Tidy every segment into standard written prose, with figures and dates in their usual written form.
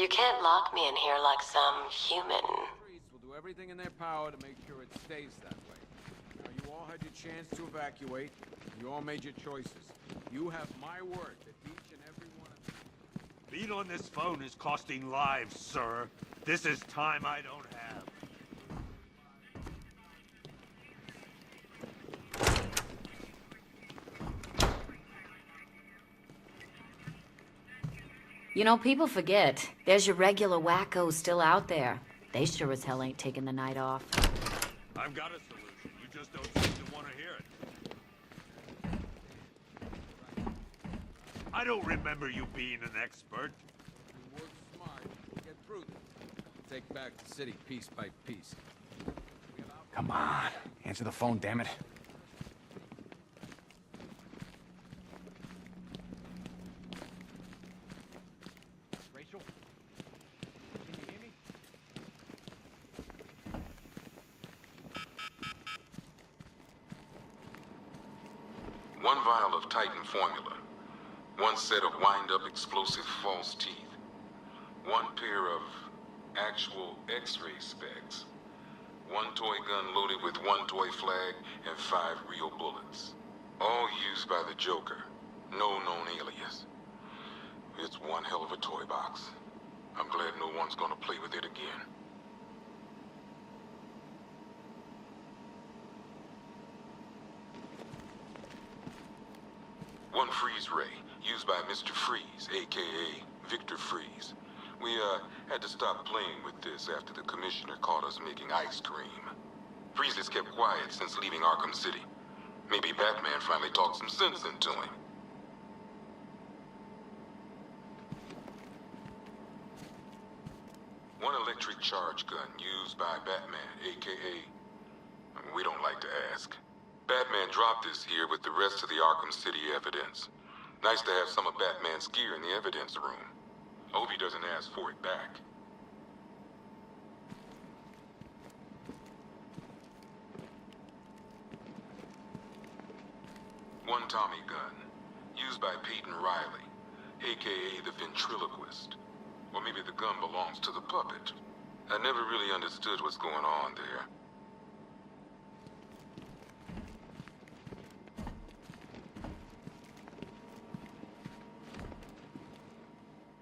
You can't lock me in here like some human. Police will do everything in their power to make sure it stays that way. Now, you all had your chance to evacuate. You all made your choices. You have my word that each and every one of you... Being on this phone is costing lives, sir. This is time I don't have. You know, people forget. There's your regular wackos still out there. They sure as hell ain't taking the night off. I've got a solution. You just don't seem to want to hear it. I don't remember you being an expert. You work smart, get prudent. Take back the city piece by piece. Come on. Answer the phone, damn it. Rachel? Can you hear me? One vial of Titan formula. One set of wind-up explosive false teeth. One pair of actual X-ray specs. One toy gun loaded with one toy flag and 5 real bullets. All used by the Joker. No known alias. It's one hell of a toy box. I'm glad no one's gonna play with it again. One freeze ray, used by Mr. Freeze, aka Victor Freeze. We had to stop playing with this after the commissioner caught us making ice cream. Freeze has kept quiet since leaving Arkham City. Maybe Batman finally talked some sense into him. One electric charge gun used by Batman, aka... we don't like to ask. Batman dropped this here with the rest of the Arkham City evidence. Nice to have some of Batman's gear in the evidence room. I hope he doesn't ask for it back. One Tommy gun, used by Peyton Riley, aka the ventriloquist. Or maybe the gun belongs to the puppet. I never really understood what's going on there.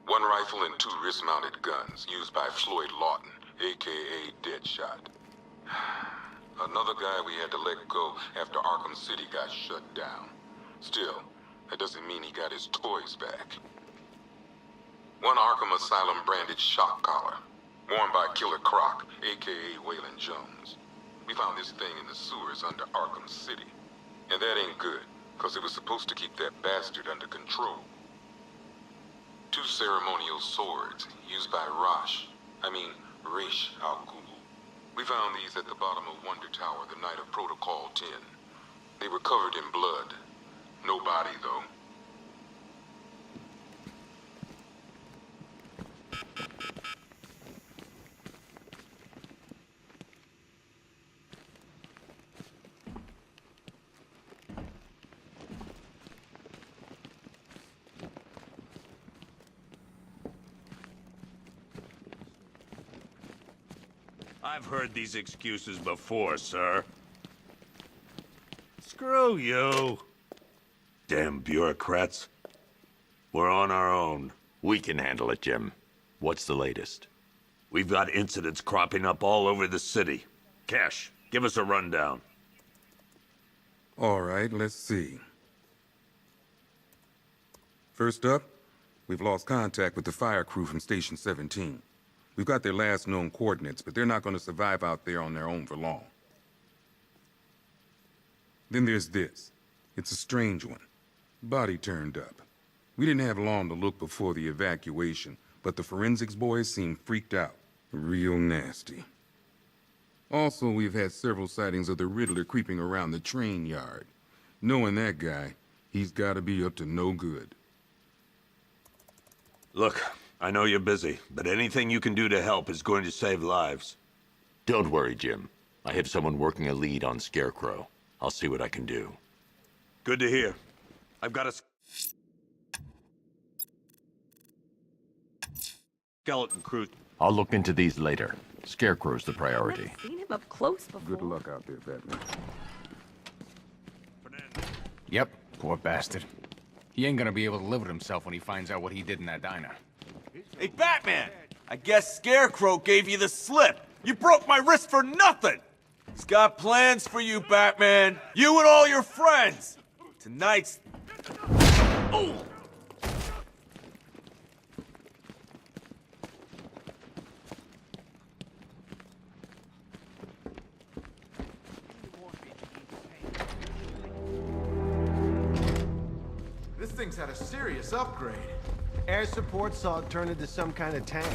One rifle and 2 wrist-mounted guns, used by Floyd Lawton, aka Deadshot. Another guy we had to let go after Arkham City got shut down. Still, that doesn't mean he got his toys back. One Arkham Asylum branded shock collar, worn by Killer Croc, aka Waylon Jones. We found this thing in the sewers under Arkham City. And that ain't good, because it was supposed to keep that bastard under control. 2 ceremonial swords, used by Ra's al Ghul. We found these at the bottom of Wonder Tower the night of Protocol 10. They were covered in blood. No body, though. I've heard these excuses before, sir. Screw you. Damn bureaucrats. We're on our own. We can handle it, Jim. What's the latest? We've got incidents cropping up all over the city. Cash, give us a rundown. All right, let's see. First up, we've lost contact with the fire crew from Station 17. We've got their last known coordinates, but they're not going to survive out there on their own for long. Then there's this. It's a strange one. Body turned up. We didn't have long to look before the evacuation, but the forensics boys seemed freaked out. Real nasty. Also, we've had several sightings of the Riddler creeping around the train yard. Knowing that guy, he's got to be up to no good. Look, I know you're busy, but anything you can do to help is going to save lives. Don't worry, Jim. I have someone working a lead on Scarecrow. I'll see what I can do. Good to hear. I've got a... skeleton crew. I'll look into these later. Scarecrow's the priority. I've seen him up close before. Good luck out there, Batman. Yep, poor bastard. He ain't gonna be able to live with himself when he finds out what he did in that diner. Hey, Batman! I guess Scarecrow gave you the slip. You broke my wrist for nothing! He's got plans for you, Batman. You and all your friends. Tonight's... Oh! This thing's had a serious upgrade. Air support saw it turn into some kind of tank.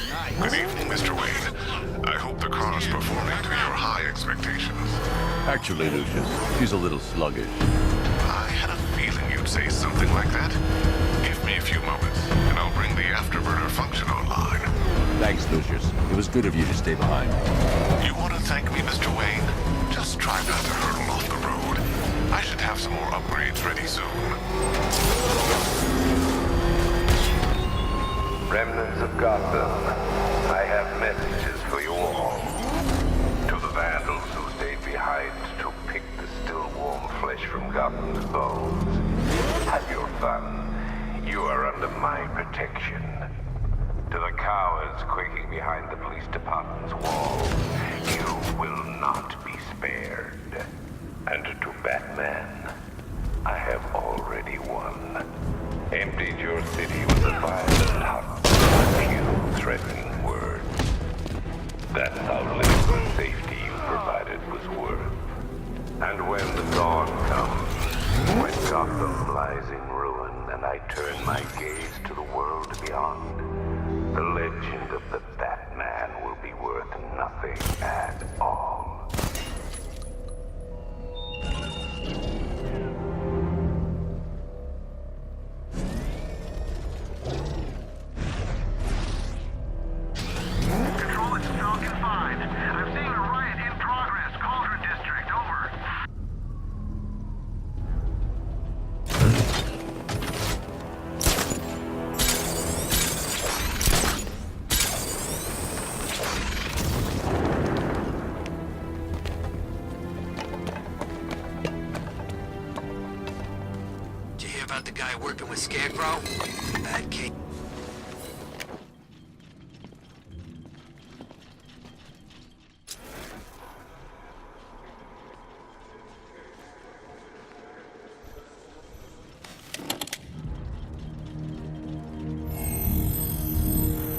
Nice. Good evening, Mr. Wayne. I hope the car is performing to your high expectations. Actually, Lucius, she's a little sluggish. I had a feeling you'd say something like that. Give me a few moments, and I'll bring the afterburner function online. Thanks, Lucius. It was good of you to stay behind. You want to thank me, Mr. Wayne? Just try not to hurtle off the road. I should have some more upgrades ready soon. Remnants of Gotham, I have messages for you all. To the vandals who stayed behind to pick the still warm flesh from Gotham's bones. Have your fun. You are under my protection. To the cowards quaking behind the police department's walls, you will not be spared. And to Batman, I have already won. Emptied your city with a violent hunt of a few threatening words. That's how little the safety you provided was worth. And when the dawn comes, when Gotham lies in ruin and I turn my gaze to the world beyond, the legend of the Batman will be worth nothing at all. Control, it's Falcon 5. I'm seeing a riot in progress. Cauldron District, over. Did you hear about the guy working with Scarecrow? Bad case.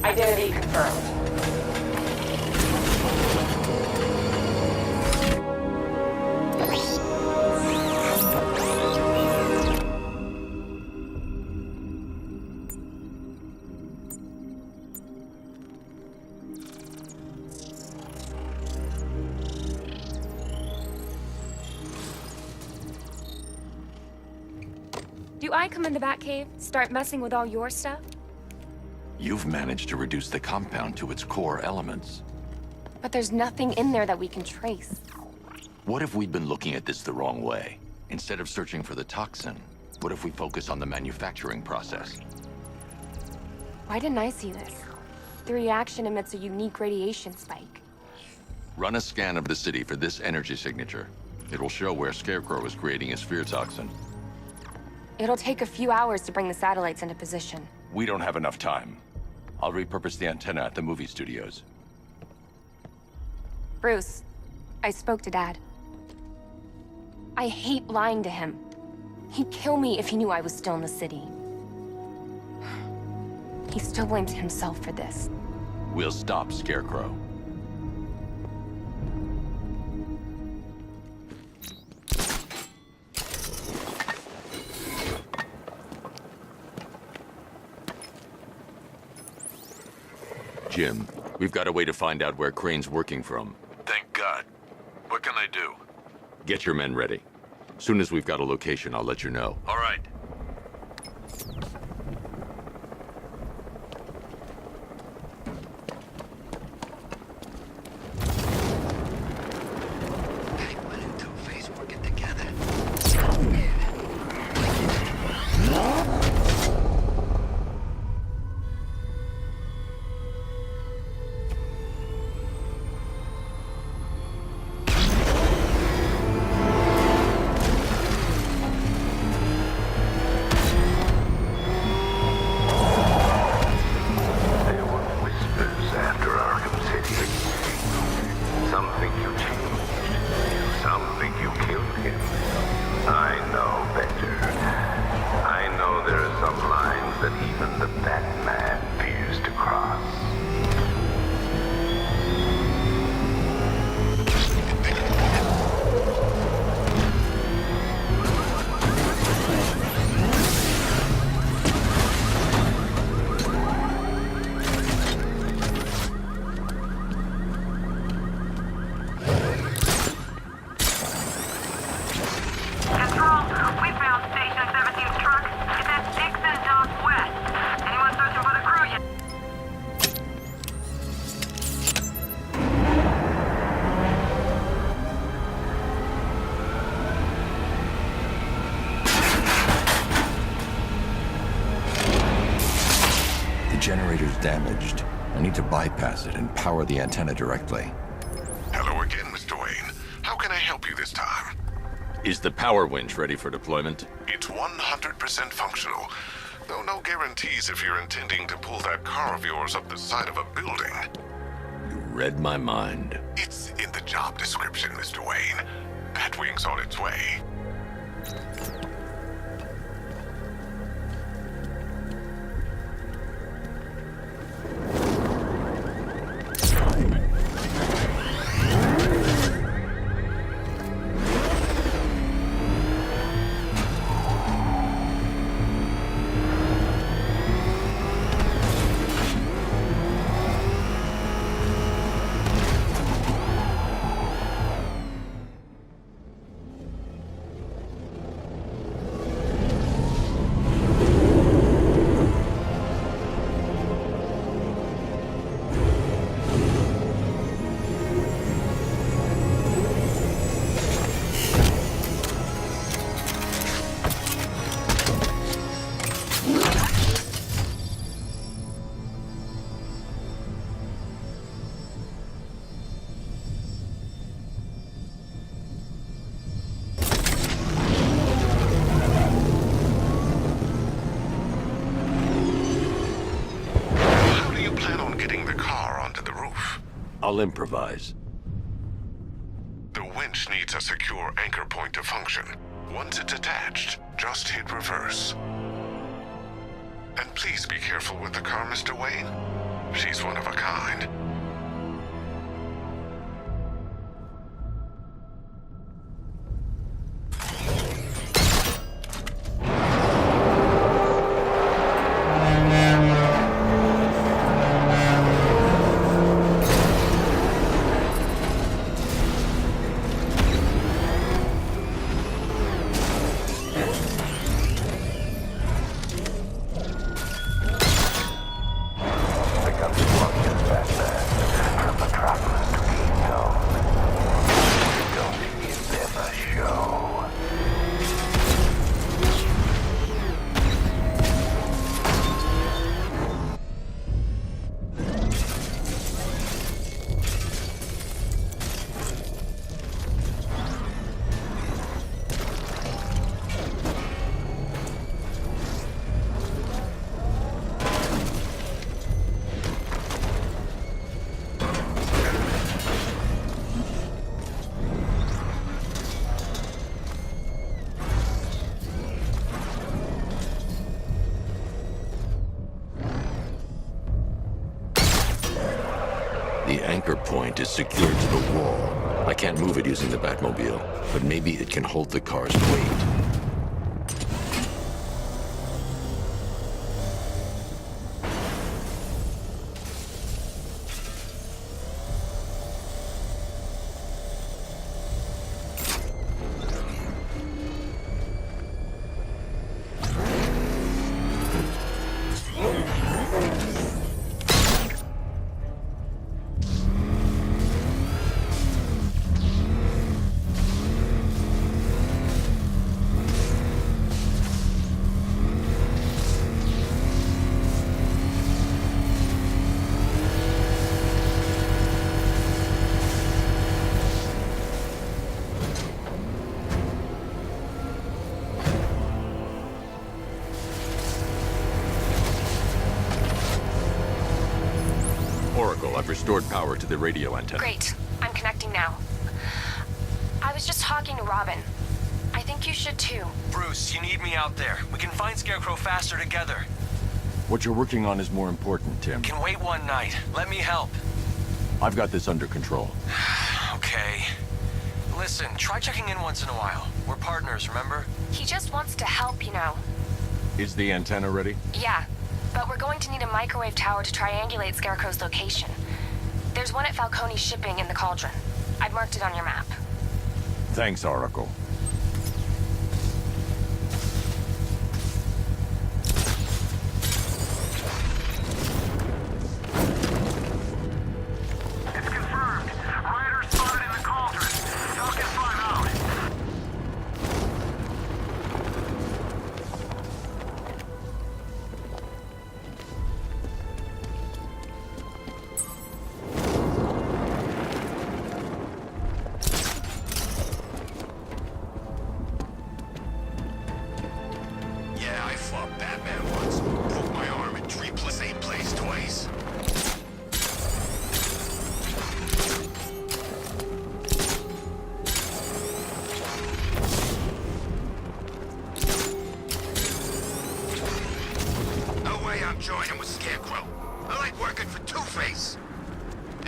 Identity confirmed. Do I come in the Batcave, start messing with all your stuff? You've managed to reduce the compound to its core elements. But there's nothing in there that we can trace. What if we'd been looking at this the wrong way? Instead of searching for the toxin, what if we focus on the manufacturing process? Why didn't I see this? The reaction emits a unique radiation spike. Run a scan of the city for this energy signature. It will show where Scarecrow is creating his fear toxin. It'll take a few hours to bring the satellites into position. We don't have enough time. I'll repurpose the antenna at the movie studios. Bruce, I spoke to Dad. I hate lying to him. He'd kill me if he knew I was still in the city. He still blames himself for this. We'll stop Scarecrow. Jim, we've got a way to find out where Crane's working from. Thank God. What can I do? Get your men ready. Soon as we've got a location, I'll let you know. All right. Penguin and Two-Face working together. is damaged. I need to bypass it and power the antenna directly. Hello again, Mr. Wayne. How can I help you this time? Is the power winch ready for deployment? It's 100% functional, though no guarantees if you're intending to pull that car of yours up the side of a building. You read my mind. It's in the job description, Mr. Wayne. Batwing's on its way. I'll improvise. The winch needs a secure anchor point to function. Once it's attached, just hit reverse. And please be careful with the car, Mr. Wayne. She's one of a kind. The anchor point is secured to the wall. I can't move it using the Batmobile, but maybe it can hold the car's weight. I've restored power to the radio antenna. Great. I'm connecting now. I was just talking to Robin. I think you should too. Bruce, you need me out there. We can find Scarecrow faster together. What you're working on is more important, Tim. Can wait one night. Let me help. I've got this under control. Okay. Listen, try checking in once in a while. We're partners, remember? He just wants to help, you know. Is the antenna ready? Yeah, but we're going to need a microwave tower to triangulate Scarecrow's location. There's one at Falcone's shipping in the Cauldron. I've marked it on your map. Thanks, Oracle. It's confirmed. Rider spotted in the Cauldron. Talk and find out.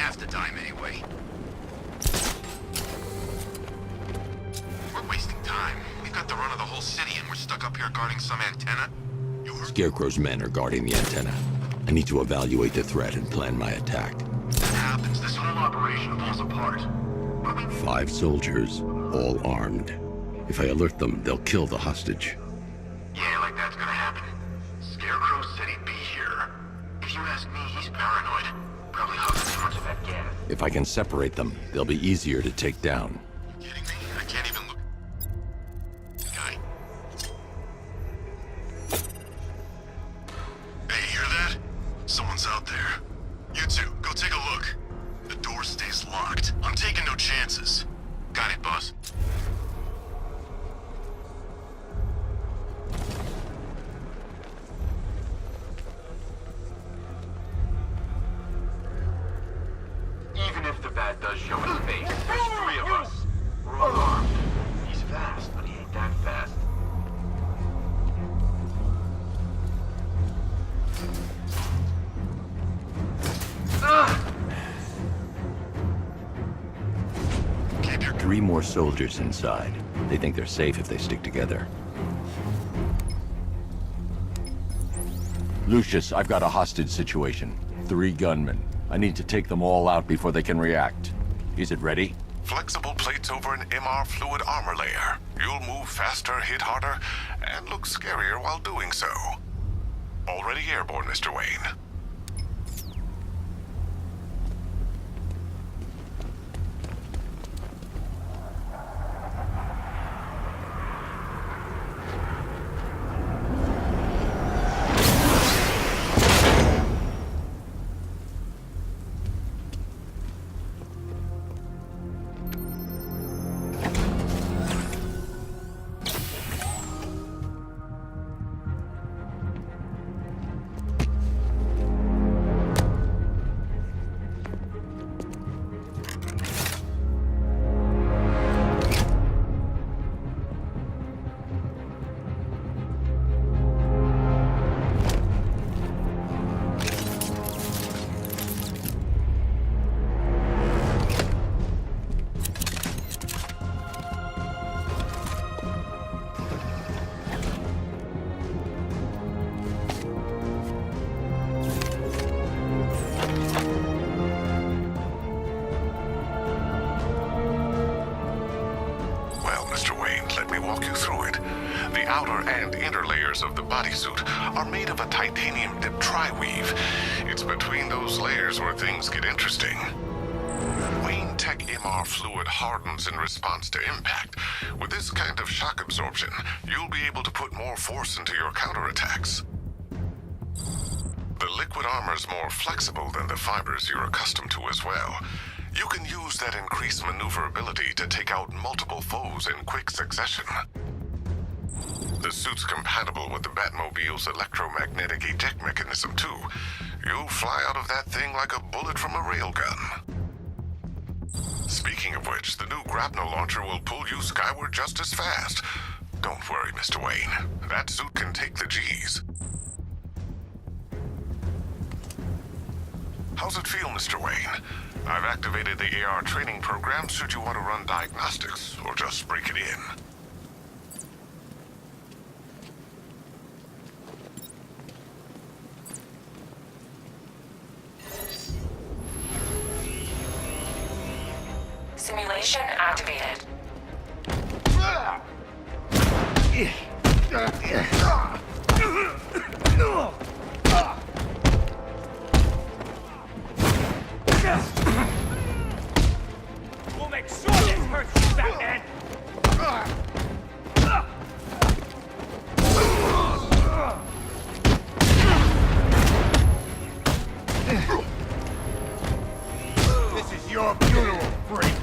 half the time anyway. We're wasting time. We've got the run of the whole city and we're stuck up here guarding some antenna. Scarecrow's men are guarding the antenna. I need to evaluate the threat and plan my attack. If that happens, this whole operation falls apart. 5 soldiers, all armed. If I alert them, they'll kill the hostage. Yeah, like that's gonna happen. Scarecrow said he'd be here. If you ask me, he's paranoid. Probably huffing too much of that gas. If I can separate them, they'll be easier to take down. You kidding me? I can't even look. Guy. Hey, you hear that? Someone's out there. You two, go take a look. The door stays locked. I'm taking no chances. Got it, boss. Even if the bat does show his face, there's 3 of us. We're all armed. He's fast, but he ain't that fast. Keep your 3 more soldiers inside. They think they're safe if they stick together. Lucius, I've got a hostage situation. 3 gunmen. I need to take them all out before they can react. Is it ready? Flexible plates over an MR fluid armor layer. You'll move faster, hit harder, and look scarier while doing so. Already airborne, Mr. Wayne. Of the bodysuit are made of a titanium dip tri-weave. It's between those layers where things get interesting. Wayne Tech MR fluid hardens in response to impact. With this kind of shock absorption, you'll be able to put more force into your counterattacks. The liquid armor's more flexible than the fibers you're accustomed to as well. You can use that increased maneuverability to take out multiple foes in quick succession. The suit's compatible with the Batmobile's electromagnetic eject mechanism, too. You'll fly out of that thing like a bullet from a railgun. Speaking of which, the new grapnel launcher will pull you skyward just as fast. Don't worry, Mr. Wayne. That suit can take the G's. How's it feel, Mr. Wayne? I've activated the AR training program should you want to run diagnostics, or just break it in. Simulation activated. We'll make sure this hurts you, Batman! This is your funeral, freak!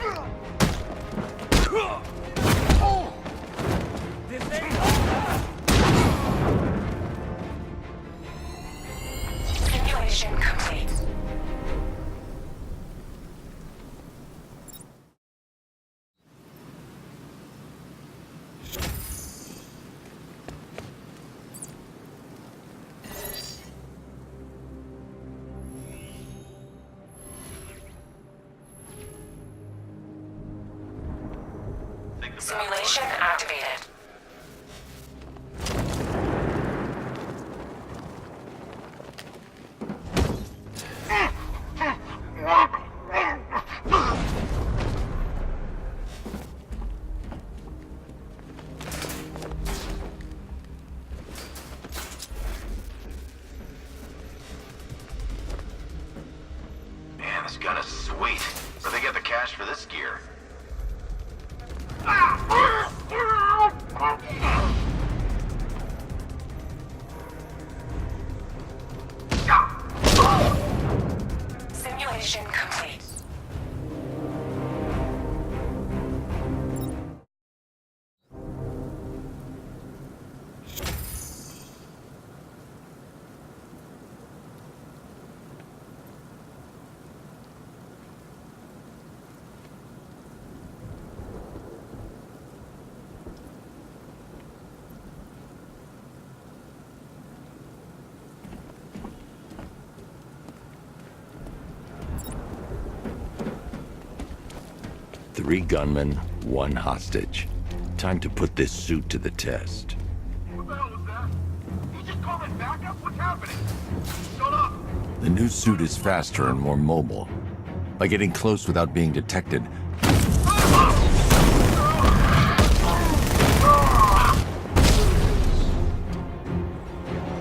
This ain't over! Simulation complete. Simulation activated. Man, this gun is sweet. Where they get the cash for this gear? Simulation complete. Three gunmen, one hostage. Time to put this suit to the test. What the hell was that? You just called it backup? What's happening? Shut up! The new suit is faster and more mobile. By getting close without being detected,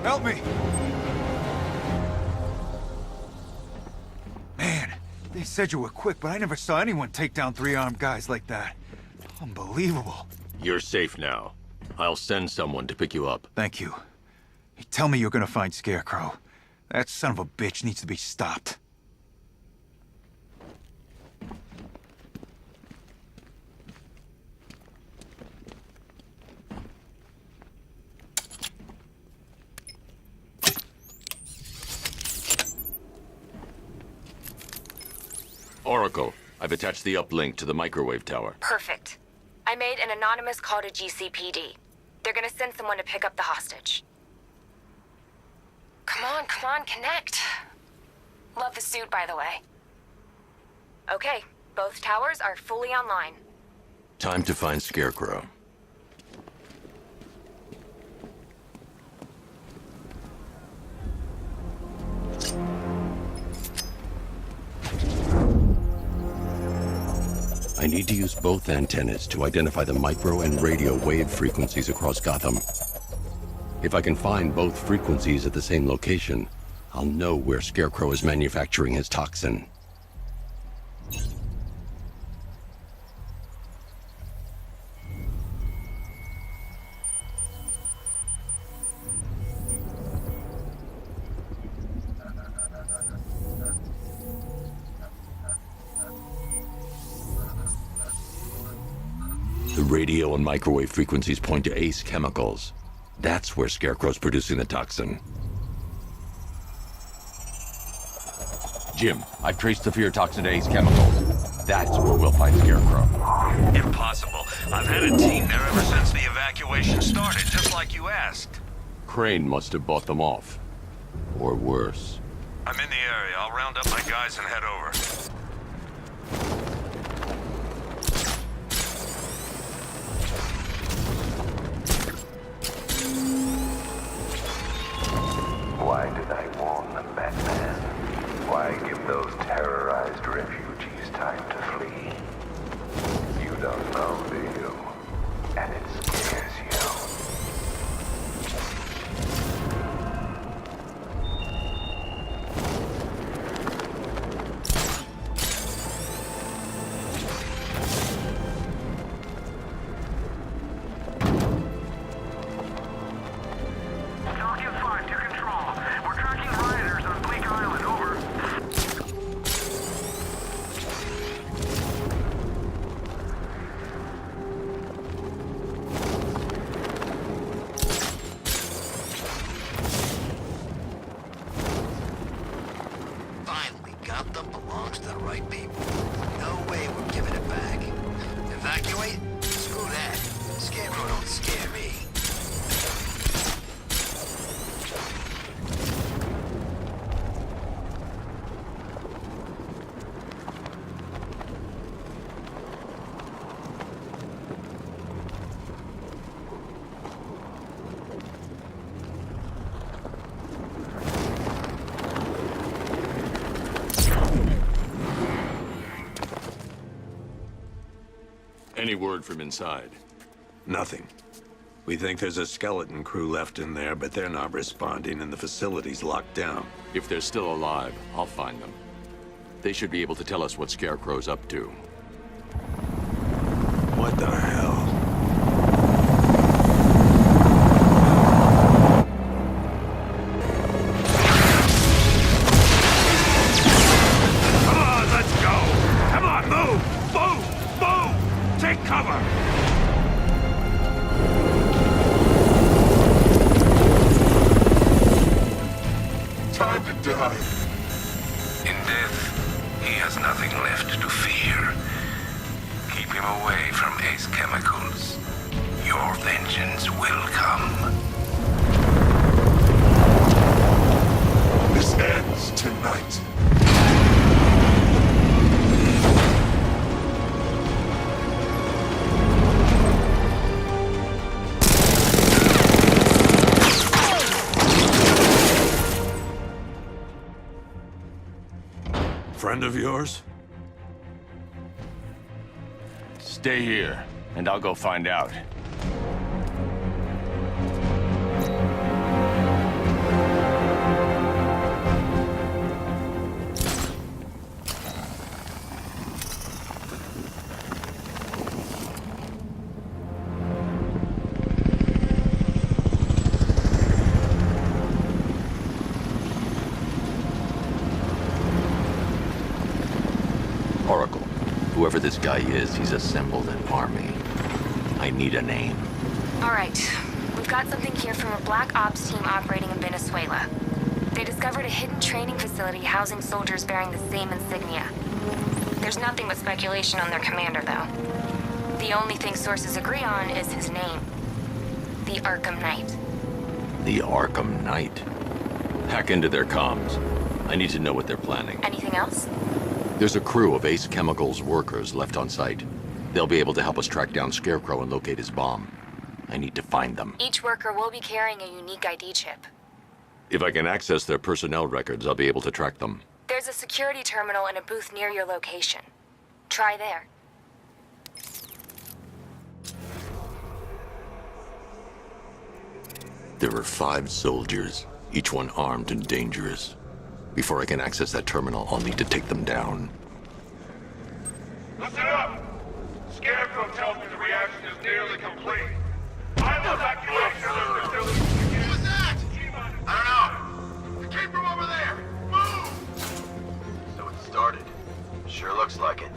Help me! Man, they said you were quick, but I never saw anyone take down three armed guys like that. Unbelievable. you're safe now. I'll send someone to pick you up. Thank you. Hey, tell me you're gonna find Scarecrow. That son of a bitch needs to be stopped. Oracle, I've attached the uplink to the microwave tower. Perfect. I made an anonymous call to GCPD. They're gonna send someone to pick up the hostage. Come on, connect. Love the suit, by the way. Okay, both towers are fully online. Time to find Scarecrow. I need to use both antennas to identify the micro and radio wave frequencies across Gotham. If I can find both frequencies at the same location, I'll know where Scarecrow is manufacturing his toxin. The radio and microwave frequencies point to Ace Chemicals. That's where Scarecrow's producing the toxin. Jim, I've traced the fear toxin to Ace Chemicals. That's where we'll find Scarecrow. Impossible. I've had a team there ever since the evacuation started, just like you asked. Crane must have bought them off. Or worse. I'm in the area. I'll round up my guys and head over. Why did I warn them, Batman? Why give those terrorized refugees time to flee? You don't know, do you? And it scares you. Falcon 5 to control. We're tracking rioters on Bleak Island, over. Finally, Gotham belongs to the right people. No way we're giving it back. Evacuate? Screw that. Scarecrow don't scare me. Any word from inside? Nothing. We think there's a skeleton crew left in there, but they're not responding and the facility's locked down. If they're still alive, I'll find them. They should be able to tell us what Scarecrow's up to. What the hell? Come on, let's go! Come on, move! Move! Move! Take cover! Time to die. In death, he has nothing left to fear. Keep him away from Ace Chemicals. Your vengeance will come. This ends tonight. Friend of yours? Stay here, and I'll go find out. Oracle, whoever this guy is, he's assembled an army. I need a name. All right. We've got something here from a Black Ops team operating in Venezuela. They discovered a hidden training facility housing soldiers bearing the same insignia. There's nothing but speculation on their commander, though. The only thing sources agree on is his name. The Arkham Knight. The Arkham Knight. Hack into their comms. I need to know what they're planning. Anything else? There's a crew of Ace Chemicals workers left on site. They'll be able to help us track down Scarecrow and locate his bomb. I need to find them. Each worker will be carrying a unique ID chip. If I can access their personnel records, I'll be able to track them. There's a security terminal in a booth near your location. Try there. There are 5 soldiers, each one armed and dangerous. Before I can access that terminal, I'll need to take them down. Listen up! Scarecrow tells me the reaction is nearly complete. I will evacuate the facility. Who was that? I don't know. It came from over there. Move! So it started. Sure looks like it.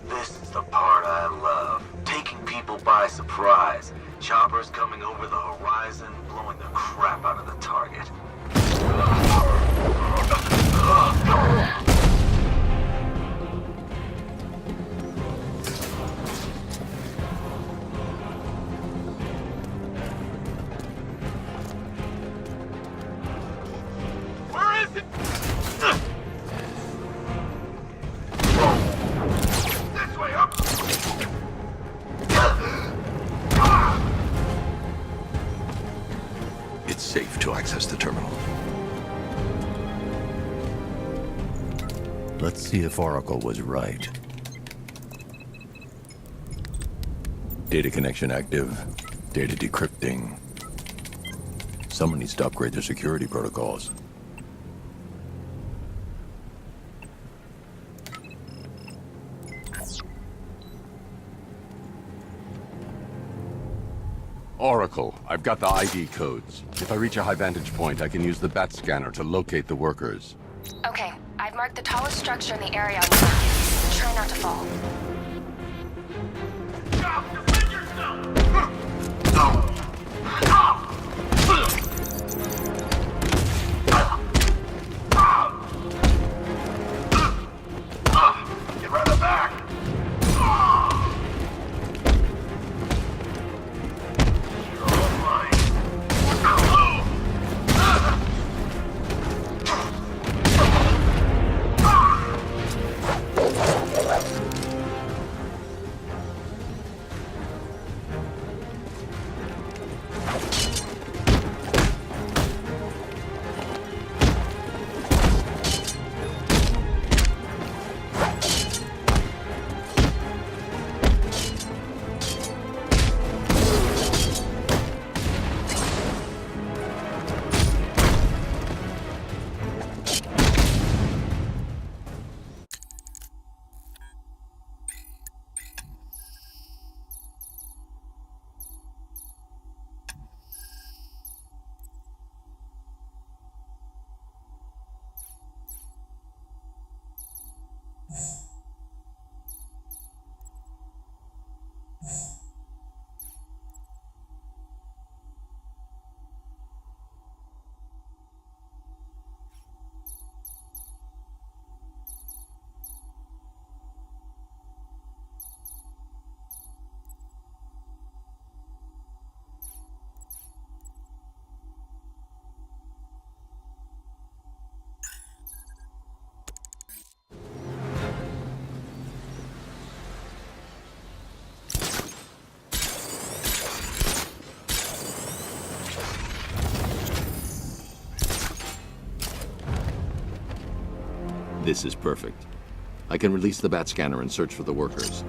This is the part I love. Taking people by surprise. Choppers coming over the horizon, blowing the crap out of the target. Where is it? This way up. It's safe to access the terminal. Let's see if Oracle was right. Data connection active. Data decrypting. Someone needs to upgrade their security protocols. Oracle, I've got the ID codes. If I reach a high vantage point, I can use the bat scanner to locate the workers. Okay, I've marked the tallest structure in the area on the map. Try not to fall. Get right up back! This is perfect. I can release the bat scanner and search for the workers.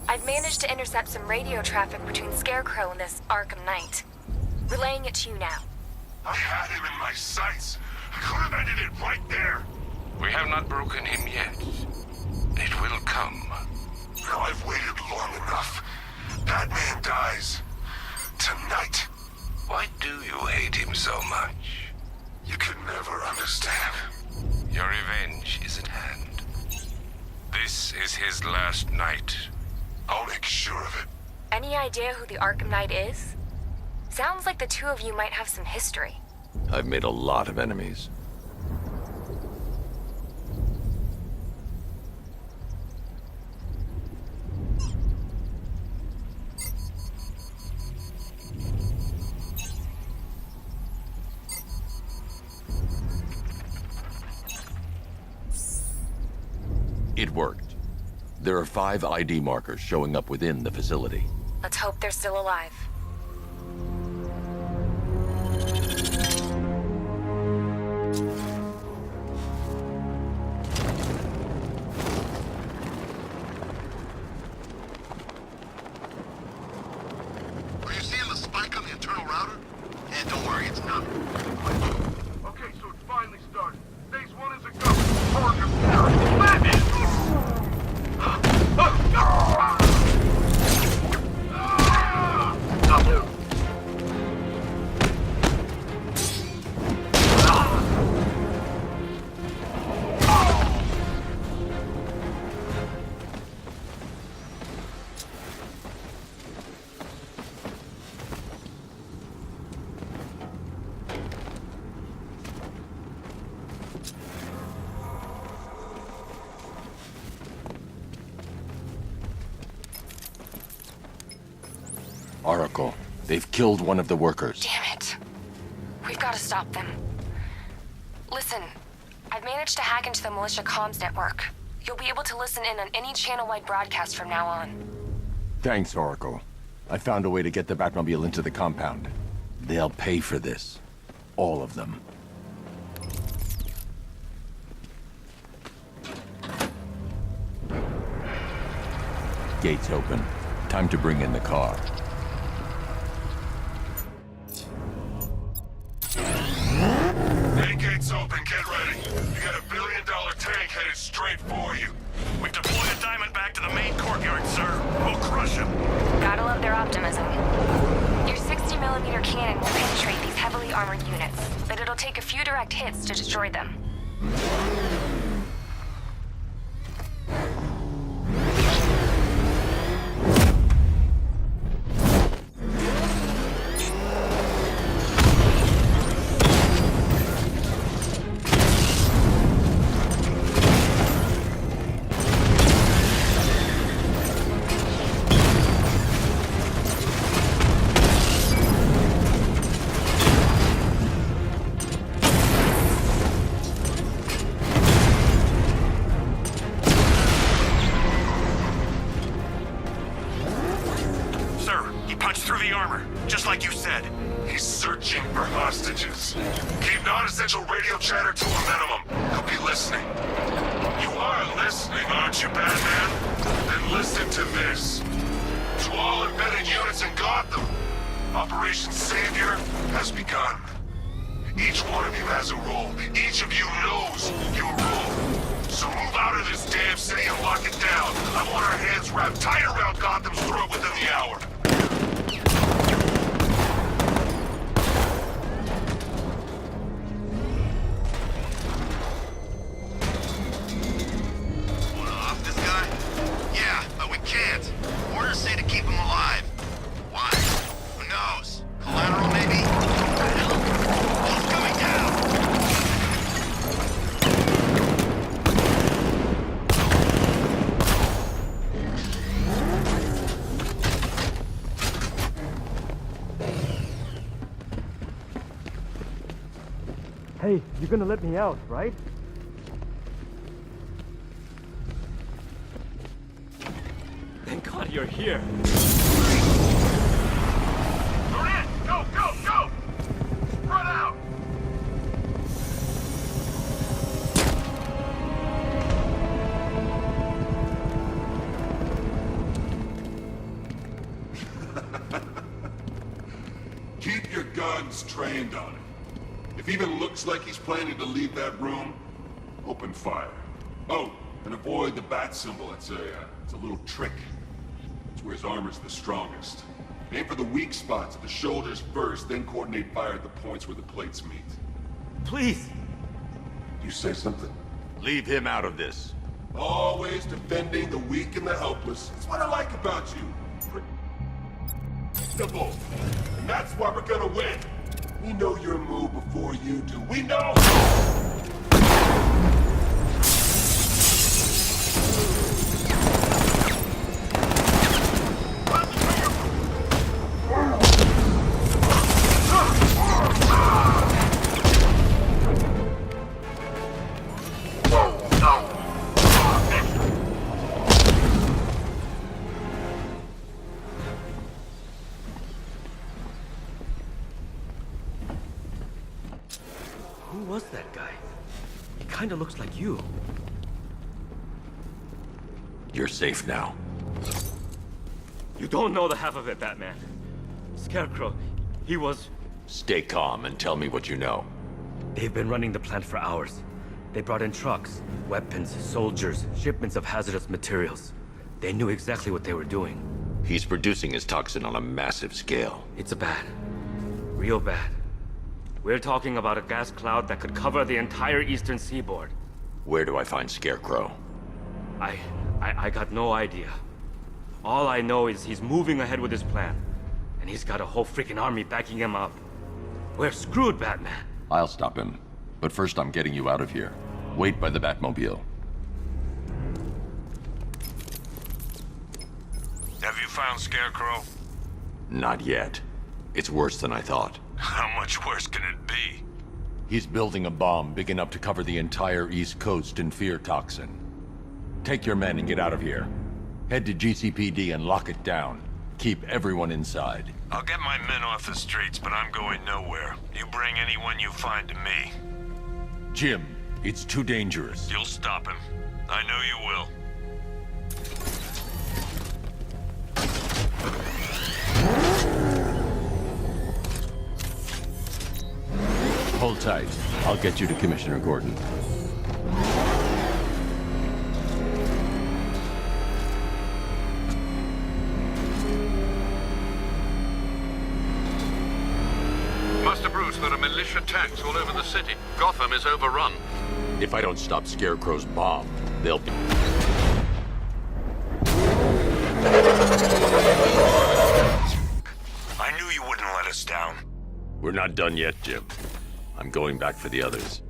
I've managed to intercept some radio traffic between Scarecrow and this Arkham Knight. Relaying it to you now. I had him in my sights. I could have ended it right there. We have not broken him yet. It will come. Now I've waited long enough. Batman dies. Tonight. Why do you hate him so much? You can never understand. Your revenge is at hand. This is his last night. I'll make sure of it. Any idea who the Arkham Knight is? Sounds like the two of you might have some history. I've made a lot of enemies. It worked. There are 5 ID markers showing up within the facility. Let's hope they're still alive. Are you seeing the spike on the internal router? Yeah, don't worry, it's not. Okay, so it's finally started. Phase 1 is a go. Arkham, Batman! Oracle, they've killed one of the workers. Damn it. We've got to stop them. Listen, I've managed to hack into the militia comms network. You'll be able to listen in on any channel-wide broadcast from now on. Thanks, Oracle. I found a way to get the Batmobile into the compound. They'll pay for this. All of them. Gates open. Time to bring in the car. Main gates open, get ready. You got $1 billion tank headed straight for you. We've deployed a diamond back to the main courtyard, sir. We'll crush him. Gotta love their optimism. Your 60mm cannon will penetrate these heavily armored units, but it'll take a few direct hits to destroy them. Just like you said. He's searching for hostages. Keep non-essential radio chatter to a minimum. He'll be listening. You are listening, aren't you, Batman? Then listen to this. To all embedded units in Gotham, Operation Savior has begun. Each one of you has a role. Each of you knows your role. So move out of this damn city and lock it down. I want our hands wrapped tight around Gotham's throat within the hour. Hey, you're gonna let me out, right? Thank God you're here. Go, go, go! guns trained on it. If even looks like he's planning to leave that room, open fire. Oh, and avoid the bat symbol. It's a little trick. It's where his armor's the strongest. Aim for the weak spots at the shoulders first, then coordinate fire at the points where the plates meet. Please! You say something? Leave him out of this. Always defending the weak and the helpless. That's what I like about you. Predictable. And that's why we're gonna win. We know your move before you do. We know! Who was that guy? He kinda looks like you. You're safe now. You don't know the half of it, Batman. Scarecrow, he was... Stay calm and tell me what you know. They've been running the plant for hours. They brought in trucks, weapons, soldiers, shipments of hazardous materials. They knew exactly what they were doing. He's producing his toxin on a massive scale. It's bad. Real bad. We're talking about a gas cloud that could cover the entire eastern seaboard. Where do I find Scarecrow? I got no idea. All I know is he's moving ahead with his plan. And he's got a whole freaking army backing him up. We're screwed, Batman. I'll stop him. But first I'm getting you out of here. Wait by the Batmobile. Have you found Scarecrow? Not yet. It's worse than I thought. How much worse can it be? He's building a bomb big enough to cover the entire East Coast in fear toxin. Take your men and get out of here. Head to GCPD and lock it down. Keep everyone inside. I'll get my men off the streets, but I'm going nowhere. You bring anyone you find to me. Jim, it's too dangerous. You'll stop him. I know you will. Hold tight. I'll get you to Commissioner Gordon. Master Bruce, there are militia tanks all over the city. Gotham is overrun. If I don't stop Scarecrow's bomb, they'll be... I knew you wouldn't let us down. We're not done yet, Jim. I'm going back for the others.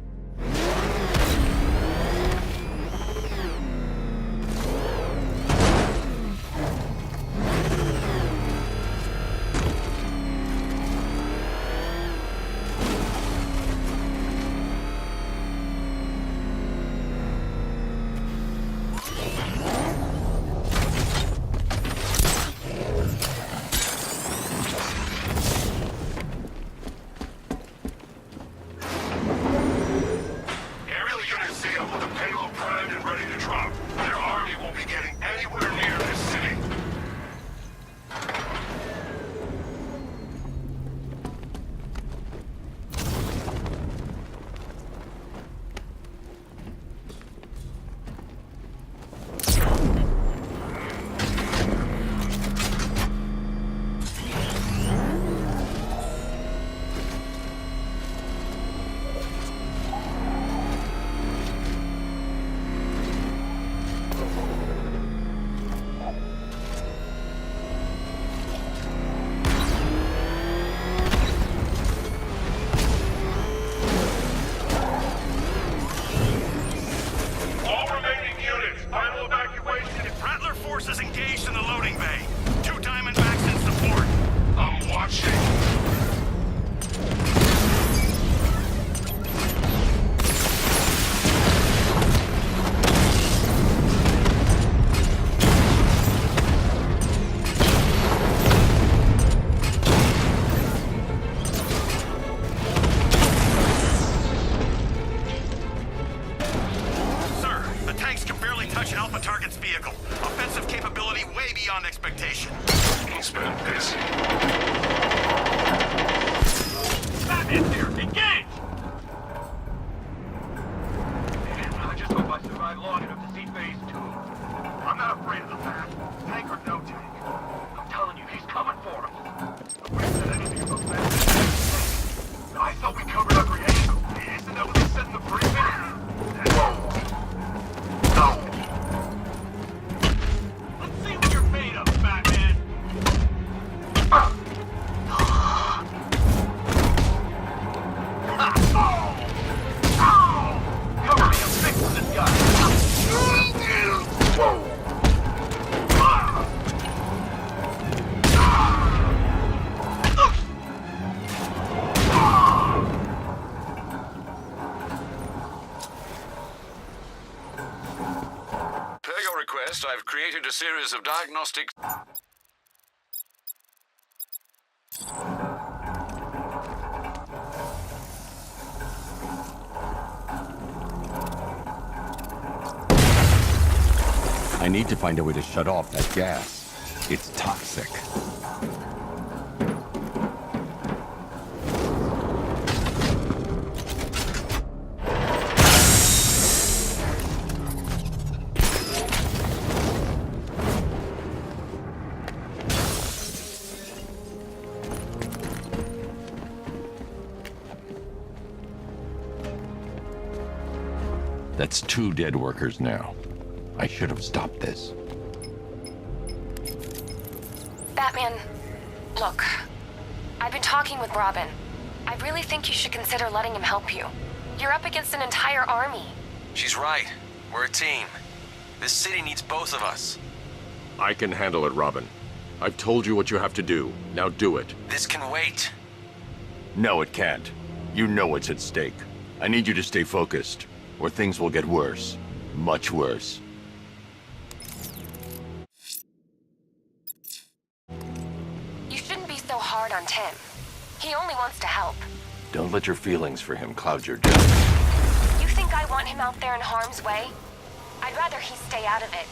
created a series of diagnostic... I need to find a way to shut off that gas. It's toxic. That's 2 dead workers now. I should have stopped this. Batman, look. I've been talking with Robin. I really think you should consider letting him help you. You're up against an entire army. She's right. We're a team. This city needs both of us. I can handle it, Robin. I've told you what you have to do. Now do it. This can wait. No, it can't. You know what's at stake. I need you to stay focused, or things will get worse. Much worse. You shouldn't be so hard on Tim. He only wants to help. Don't let your feelings for him cloud your judgment. You think I want him out there in harm's way? I'd rather he stay out of it.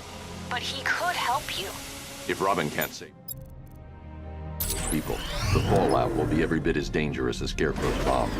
But he could help you. If Robin can't save people, the fallout will be every bit as dangerous as Scarecrow's bomb.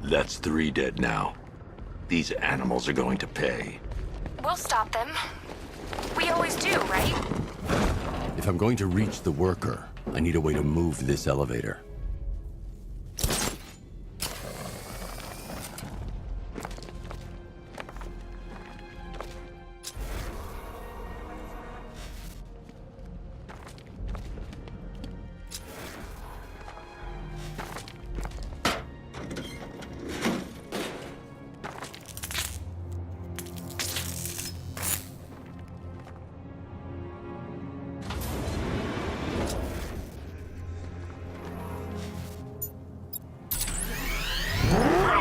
That's 3 dead now. These animals are going to pay. We'll stop them. We always do, right? If I'm going to reach the worker, I need a way to move this elevator.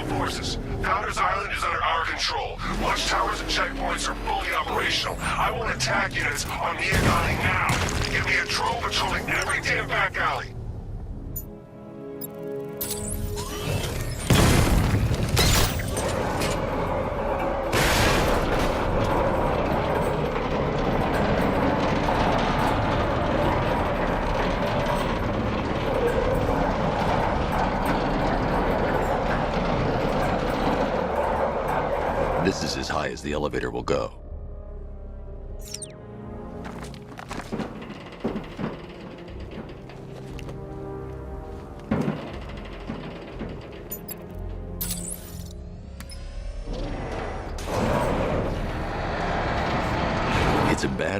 Forces. Founders Island is under our control. Watchtowers and checkpoints are fully operational. I want attack units on Niagani now. Give me a drone patrolling every damn back alley. This is as high as the elevator will go.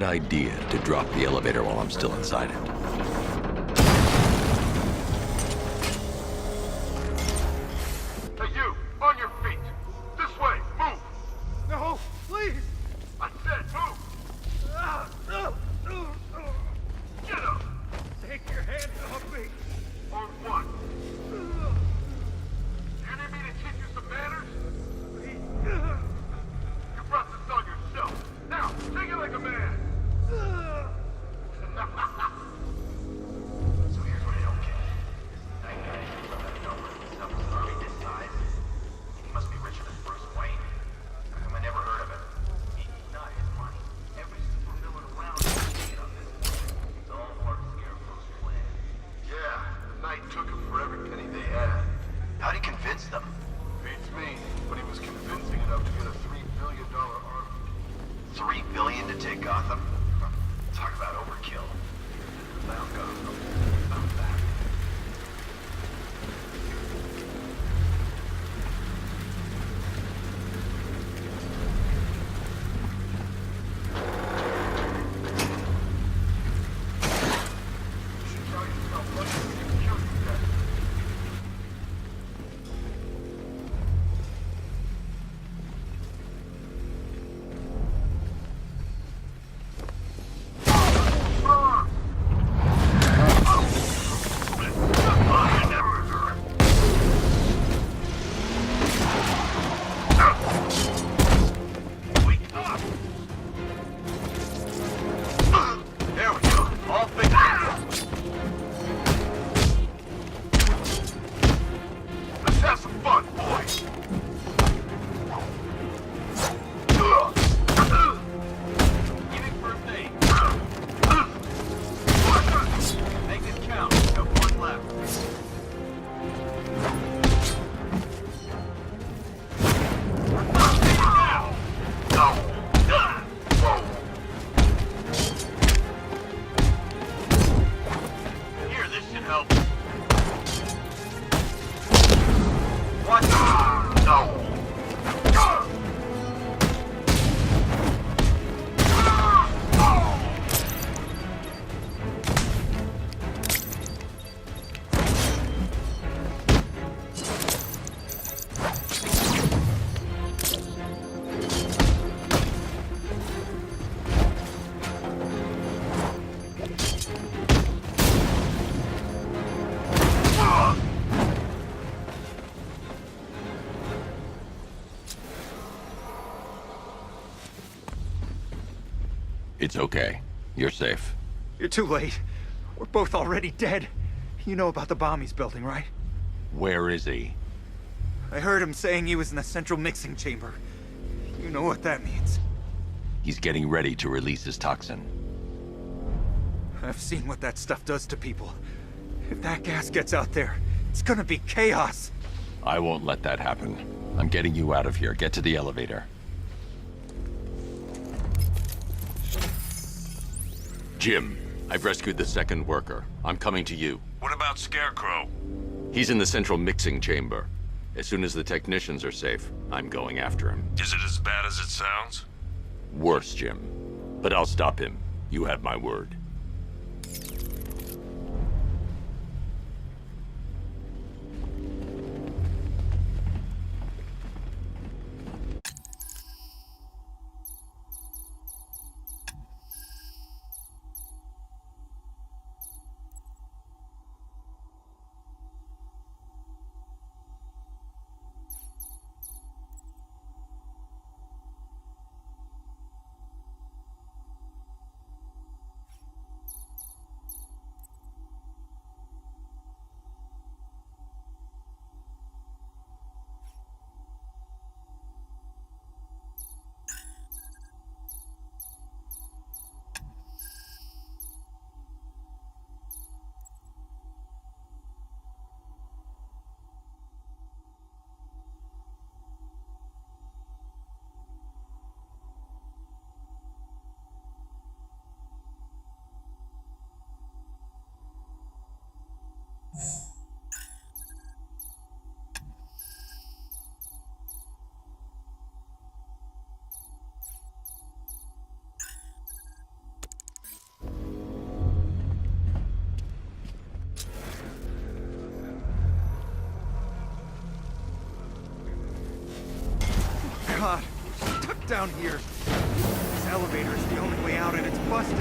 bad idea to drop the elevator while I'm still inside it. Hey, you! On your feet! This way! Move! No, please! I said move! Get up! Take your hands off me! On what? You need me to teach you some manners? You brought this on yourself. Now, take it like a man. So here's what I don't get. That guy who left that number himself was army this size. He must be richer than Bruce Wayne. How come I never heard of him? He's not his money. Every supervillain around is paid on this one. It's all part of Scarecrow's plan. Yeah, the Knight took him for every penny they had. How'd he convince them? Beats me, but he was convincing enough to get a $3 billion army. $3 billion to take Gotham? Talk about overkill. Found Gotham. Found that. It's okay. You're safe. You're too late. We're both already dead. You know about the bomb he's building, right? Where is he? I heard him saying he was in the central mixing chamber. You know what that means. He's getting ready to release his toxin. I've seen what that stuff does to people. If that gas gets out there, it's gonna be chaos. I won't let that happen. I'm getting you out of here. Get to the elevator. Jim, I've rescued the second worker. I'm coming to you. What about Scarecrow? He's in the central mixing chamber. As soon as the technicians are safe, I'm going after him. Is it as bad as it sounds? Worse, Jim. But I'll stop him. You have my word. God, we're stuck down here. This elevator is the only way out and it's busted.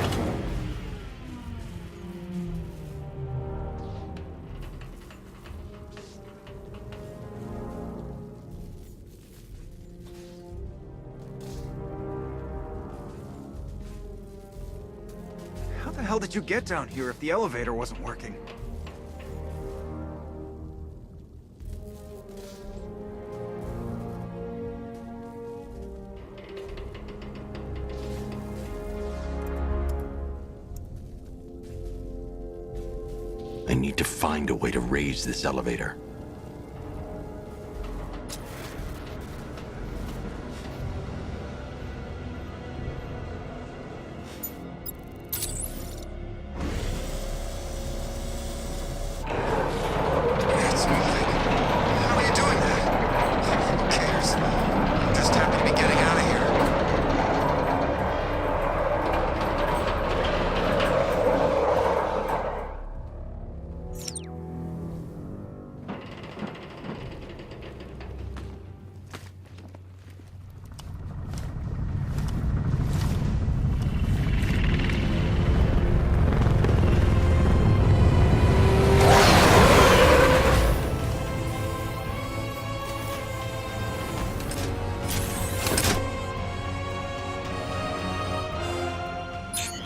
How the hell did you get down here if the elevator wasn't working? I need to find a way to raise this elevator.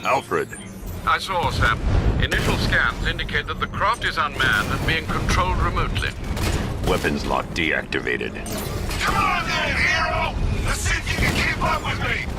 Alfred. I saw, Sam. Initial scans indicate that the craft is unmanned and being controlled remotely. Weapons lock deactivated. Come on then, hero! Let's see if you can keep up with me!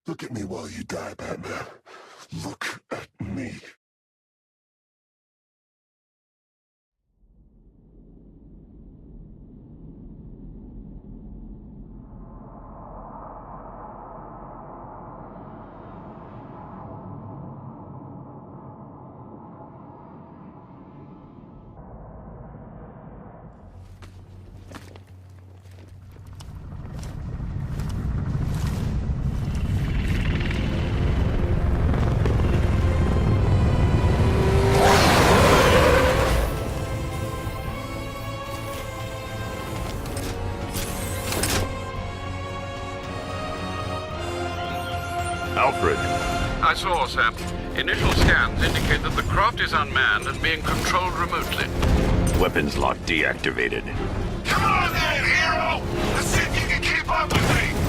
Look at me while you die, Batman. Look at me. Alfred. I saw, Sam. Initial scans indicate that the craft is unmanned and being controlled remotely. Weapons lock deactivated. Come on then, hero! Let's see if you can keep up with me!